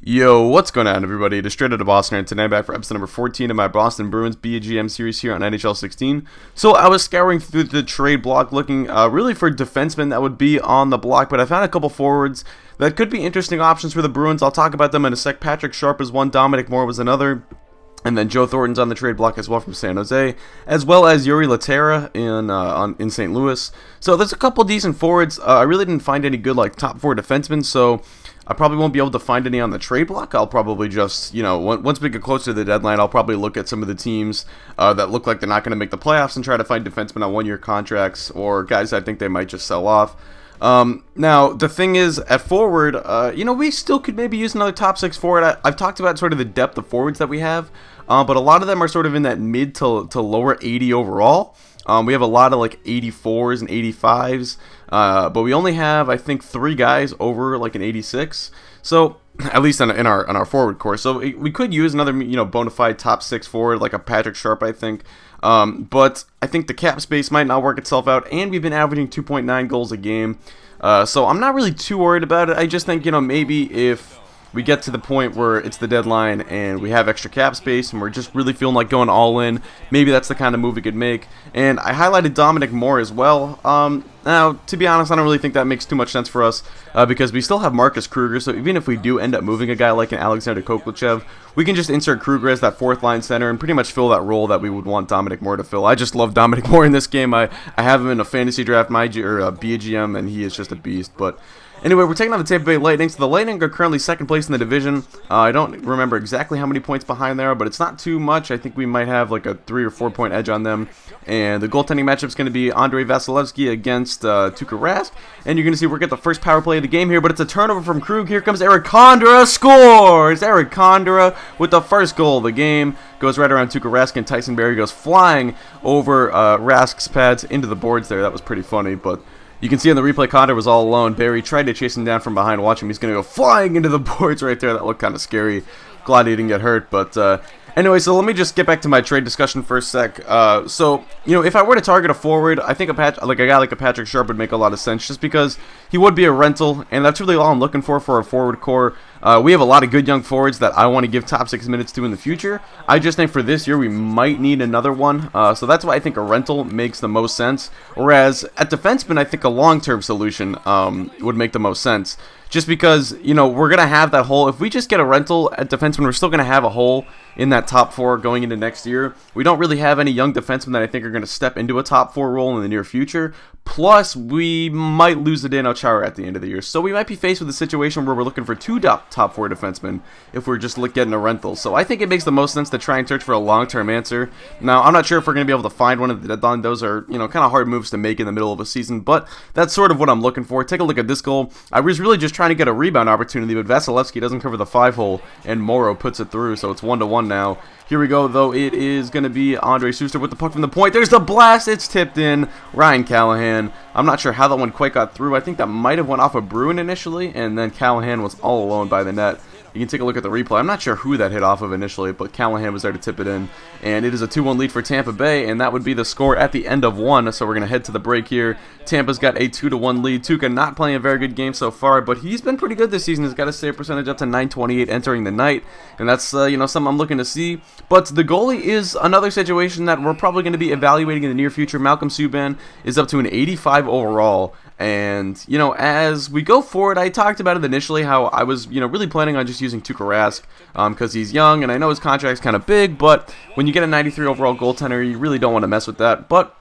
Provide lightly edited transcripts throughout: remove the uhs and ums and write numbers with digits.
Yo, what's going on, everybody? It is Straight Outta Boston, and today I'm back for episode number 14 of my Boston Bruins BGM series here on NHL 16. So I was scouring through the trade block looking really for defensemen that would be on the block, but I found a couple forwards that could be interesting options for the Bruins. I'll talk about them in a sec. Patrick Sharp is one, Dominic Moore was another, and then Joe Thornton's on the trade block as well from San Jose, as well as Yuri Laterra in St. Louis. So there's a couple decent forwards. I really didn't find any good top four defensemen, so I probably won't be able to find any on the trade block. I'll probably just, once we get closer to the deadline, I'll probably look at some of the teams that look like they're not going to make the playoffs and try to find defensemen on one-year contracts or guys I think they might just sell off. Now, the thing is, at forward, we still could maybe use another top six forward. I've talked about sort of the depth of forwards that we have, but a lot of them are sort of in that mid to lower 80 overall. We have a lot of 84s and 85s, but we only have, I think, 3 guys over an 86. So at least in our forward core. So we could use another bona fide top 6 forward like a Patrick Sharp, I think. But I think the cap space might not work itself out, and we've been averaging 2.9 goals a game. So I'm not really too worried about it. I just think maybe if we get to the point where it's the deadline and we have extra cap space and we're just really feeling like going all in, maybe that's the kind of move we could make. And I highlighted Dominic Moore as well. Now, to be honest, I don't really think that makes too much sense for us because we still have Marcus Kruger, so even if we do end up moving a guy like an Alexander Koklachev, we can just insert Kruger as that fourth line center and pretty much fill that role that we would want Dominic Moore to fill. I just love Dominic Moore in this game. I have him in a fantasy draft, BGM, and he is just a beast. But anyway, we're taking on the Tampa Bay Lightning. So the Lightning are currently second place in the division. I don't remember exactly how many points behind they are, but it's not too much. I think we might have a 3 or 4 point edge on them. And the goaltending matchup is going to be Andrei Vasilevsky against Tuukka Rask. And you're going to see we're getting the first power play of the game here, but it's a turnover from Krug. Here comes Eric Condra, scores! Eric Condra with the first goal of the game. Goes right around Tuukka Rask, and Tyson Barrie goes flying over Rask's pads into the boards there. That was pretty funny, but you can see on the replay, Condra was all alone. Barrie tried to chase him down from behind. Watch him. He's going to go flying into the boards right there. That looked kind of scary. Glad he didn't get hurt. But anyway, so let me just get back to my trade discussion for a sec. If I were to target a forward, I think a guy like a Patrick Sharp would make a lot of sense just because he would be a rental, and that's really all I'm looking for a forward core. We have a lot of good young forwards that I want to give top 6 minutes to in the future. I just think for this year we might need another one. So that's why I think a rental makes the most sense. Whereas at defenseman, I think a long-term solution would make the most sense. Just because, we're going to have that hole. If we just get a rental at defenseman, we're still going to have a hole in that top 4 going into next year. We don't really have any young defensemen that I think are going to step into a top 4 role in the near future. Plus, we might lose the Dano Chara at the end of the year. So we might be faced with a situation where we're looking for 2 top 4 defensemen if we're just getting a rental. So I think it makes the most sense to try and search for a long-term answer. Now, I'm not sure if we're going to be able to find one at the deadline. Those are, kind of hard moves to make in the middle of a season. But that's sort of what I'm looking for. Take a look at this goal. I was really just trying to get a rebound opportunity, but Vasilevsky doesn't cover the 5-hole, and Morrow puts it through. So it's 1-1 now. Here we go, though. It is going to be Andre Schuster with the puck from the point. There's the blast. It's tipped in. Ryan Callahan. I'm not sure how that one quite got through. I think that might have went off a Bruin initially, and then Callahan was all alone by the net. You can take a look at the replay. I'm not sure who that hit off of initially, but Callahan was there to tip it in. And it is a 2-1 lead for Tampa Bay, and that would be the score at the end of 1. So we're going to head to the break here. Tampa's got a 2-1 lead. Tuukka not playing a very good game so far, but he's been pretty good this season. He's got his save percentage up to .928 entering the night, and that's something I'm looking to see. But the goalie is another situation that we're probably going to be evaluating in the near future. Malcolm Subban is up to an 85 overall. And, as we go forward, I talked about it initially, how I was, really planning on just using Tuukka Rask because he's young, and I know his contract's kind of big, but when you get a 93 overall goaltender, you really don't want to mess with that. But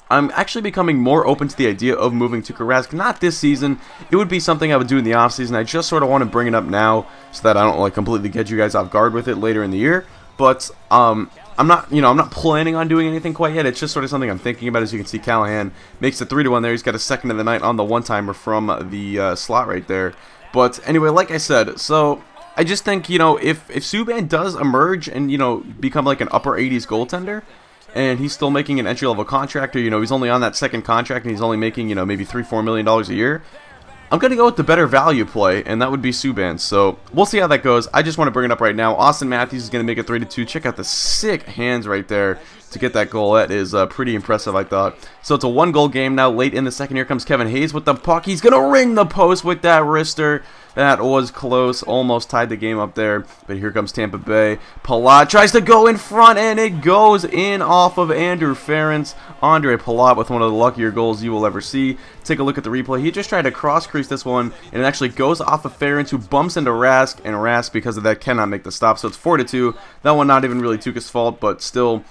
I'm actually becoming more open to the idea of moving Tuukka Rask. Not this season. It would be something I would do in the offseason. I just sort of want to bring it up now so that I don't, completely get you guys off guard with it later in the year. But, I'm not planning on doing anything quite yet. It's just sort of something I'm thinking about. As you can see, Callahan makes it 3-1 there. He's got a second of the night on the one-timer from the slot right there. But anyway, like I said, so I just think, if Subban does emerge and, become an upper 80s goaltender, and he's still making an entry-level contract, or, he's only on that second contract and he's only making, maybe $3-4 million a year, I'm going to go with the better value play, and that would be Subban. So we'll see how that goes. I just want to bring it up right now. Austin Matthews is going to make it 3-2. Check out the sick hands right there to get that goal. That is pretty impressive, I thought. So it's a 1-goal game now. Late in the second, here comes Kevin Hayes with the puck. He's going to ring the post with that wrister. That was close, almost tied the game up there, but here comes Tampa Bay. Palat tries to go in front, and it goes in off of Andrew Ferentz. Andre Palat with one of the luckier goals you will ever see. Take a look at the replay. He just tried to cross-crease this one, and it actually goes off of Ferentz, who bumps into Rask, and Rask, because of that, cannot make the stop, so it's 4-2. That one not even really Tuukka's fault, but still...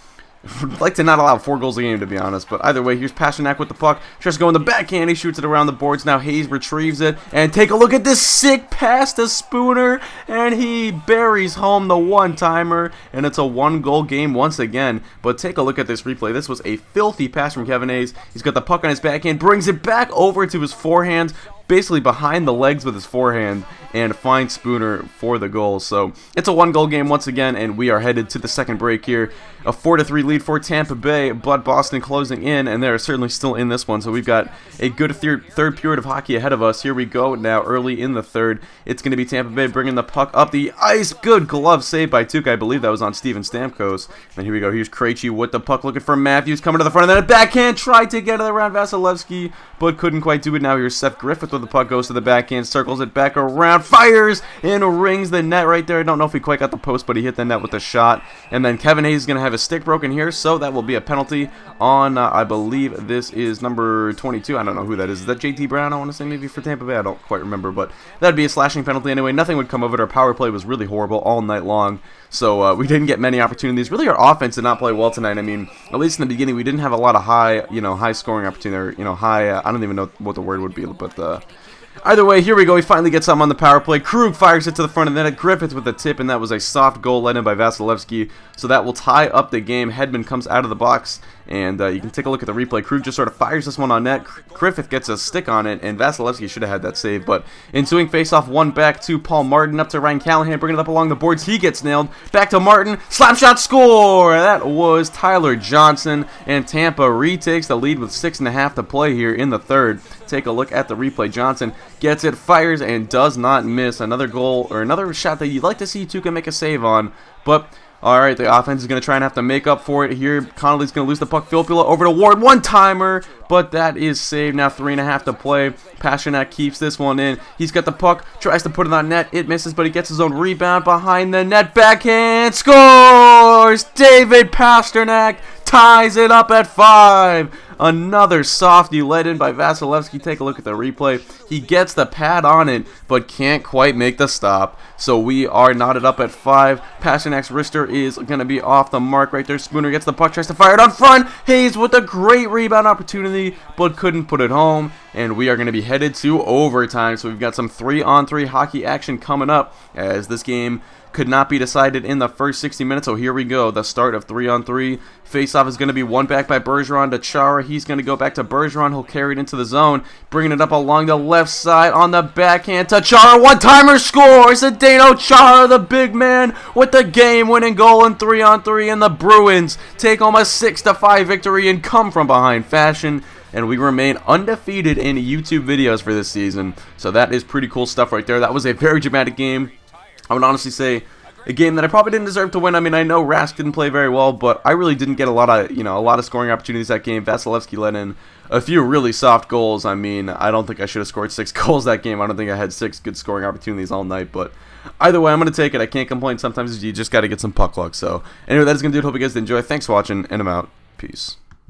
I'd like to not allow 4 goals a game, to be honest. But either way, here's Pastrnak with the puck. Tries to go in the backhand. He shoots it around the boards. Now Hayes retrieves it. And take a look at this sick pass to Spooner. And he buries home the one-timer. And it's a 1-goal game once again. But take a look at this replay. This was a filthy pass from Kevin Hayes. He's got the puck on his backhand. Brings it back over to his forehand. Basically behind the legs with his forehand, and finds Spooner for the goal. So it's a 1-goal game once again, and we are headed to the second break here. A 4-3 lead for Tampa Bay, but Boston closing in, and they're certainly still in this one. So we've got a good third period of hockey ahead of us. Here we go now early in the third. It's going to be Tampa Bay bringing the puck up the ice. Good glove save by Tuukka. I believe that was on Steven Stamkos. And here we go. Here's Krejci with the puck looking for Matthews, coming to the front, and then a backhand. Tried to get it around Vasilevsky, but couldn't quite do it. Now here's Seth Griffith with the puck, goes to the backhand, circles it back around, fires, and rings the net right there. I don't know if he quite got the post, but he hit the net with a shot. And then Kevin Hayes is going to have his stick broken here, so that will be a penalty on, I believe this is number 22. I don't know who that is. Is that JT Brown, I want to say, maybe for Tampa Bay? I don't quite remember, but that'd be a slashing penalty anyway. Nothing would come of it. Our power play was really horrible all night long, so we didn't get many opportunities. Really, our offense did not play well tonight. I mean, at least in the beginning, we didn't have a lot of high scoring opportunity, or, high, I don't even know what the word would be, but either way, here we go. He finally gets something on the power play. Krug fires it to the front of the net. Griffith with a tip, and that was a soft goal led in by Vasilevsky. So that will tie up the game. Hedman comes out of the box, and you can take a look at the replay. Krug just sort of fires this one on net. Griffith gets a stick on it, and Vasilevsky should have had that save. But ensuing face-off, one back to Paul Martin, up to Ryan Callahan, bringing it up along the boards. He gets nailed. Back to Martin. Slap shot, score! That was Tyler Johnson, and Tampa retakes the lead with 6.5 to play here in the third. Take a look at the replay. Johnson gets it, fires, and does not miss. Another goal, or another shot that you'd like to see Tuukka make a save on. But, alright, the offense is going to try and have to make up for it here. Connolly's going to lose the puck. Filppula over to Ward. One-timer, but that is saved. Now 3.5 to play. Pastrnak keeps this one in. He's got the puck, tries to put it on net. It misses, but he gets his own rebound behind the net. Backhand, scores! David Pastrnak ties it up at 5. Another softy led in by Vasilevsky. Take a look at the replay. He gets the pad on it, but can't quite make the stop. So we are knotted up at 5. Pasternak's wrister is going to be off the mark right there. Spooner gets the puck, tries to fire it on front. Hayes with a great rebound opportunity, but couldn't put it home. And we are going to be headed to overtime. So we've got some 3-on-3 hockey action coming up, as this game could not be decided in the first 60 minutes. So here we go, the start of 3-on-3. Face-off is going to be one back by Bergeron to Chara. He's going to go back to Bergeron. He'll carry it into the zone, bringing it up along the left side on the backhand to Chara. One-timer scores! Zdeno Chara, the big man, with the game-winning goal in 3-on-3. And the Bruins take home a 6-5 victory in come-from-behind fashion. And we remain undefeated in YouTube videos for this season. So that is pretty cool stuff right there. That was a very dramatic game. I would honestly say a game that I probably didn't deserve to win. I mean, I know Rask didn't play very well, but I really didn't get a lot of scoring opportunities that game. Vasilevsky let in a few really soft goals. I mean, I don't think I should have scored 6 goals that game. I don't think I had 6 good scoring opportunities all night, but either way, I'm going to take it. I can't complain. Sometimes you just got to get some puck luck. So anyway, that is going to do it. Hope you guys enjoy. Thanks for watching, and I'm out. Peace.